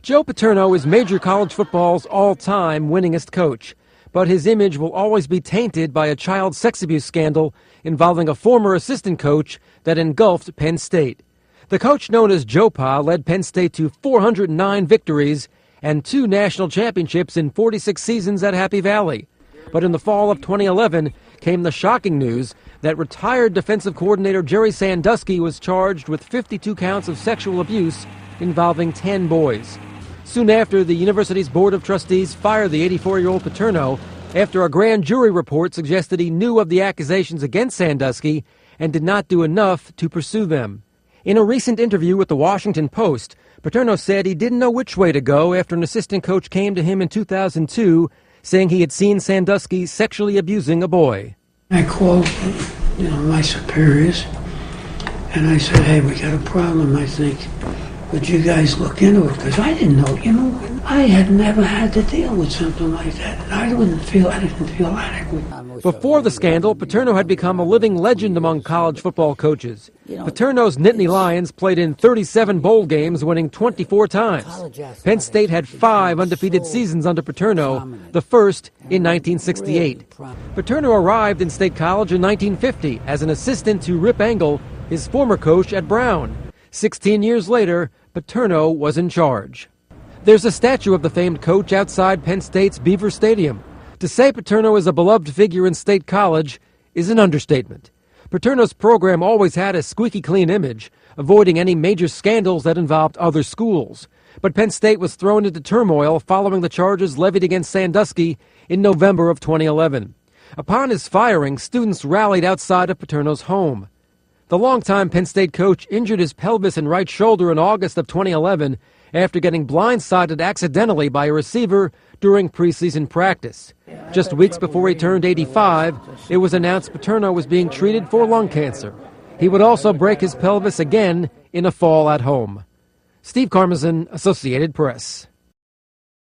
Joe Paterno is major college football's all-time winningest coach, but his image will always be tainted by a child sex abuse scandal involving a former assistant coach that engulfed Penn State. The coach known as Joe Pa led Penn State to 409 victories and 2 national championships in 46 seasons at Happy Valley. But in the fall of 2011 came the shocking news that retired defensive coordinator Jerry Sandusky was charged with 52 counts of sexual abuse involving 10 boys. Soon after, the university's Board of Trustees fired the 84-year-old Paterno after a grand jury report suggested he knew of the accusations against Sandusky and did not do enough to pursue them. In a recent interview with the Washington Post, Paterno said he didn't know which way to go after an assistant coach came to him in 2002 saying he had seen Sandusky sexually abusing a boy. I called, my superiors, and I said, hey, we got a problem, I think. Would you guys look into it? Because I didn't know, I had never had to deal with something like that. And I didn't feel adequate. Before the scandal, Paterno had become a living legend among college football coaches. Paterno's Nittany Lions played in 37 bowl games, winning 24 times. Penn State had 5 undefeated seasons under Paterno, the first in 1968. Paterno arrived in State College in 1950 as an assistant to Rip Engel, his former coach at Brown. 16 years later, Paterno was in charge. There's a statue of the famed coach outside Penn State's Beaver Stadium. To say Paterno is a beloved figure in State College is an understatement. Paterno's program always had a squeaky clean image, avoiding any major scandals that involved other schools. But Penn State was thrown into turmoil following the charges levied against Sandusky in November of 2011. Upon his firing, students rallied outside of Paterno's home. The longtime Penn State coach injured his pelvis and right shoulder in August of 2011 after getting blindsided accidentally by a receiver during preseason practice. Just weeks before he turned 85, it was announced Paterno was being treated for lung cancer. He would also break his pelvis again in a fall at home. Steve Carmazin, Associated Press.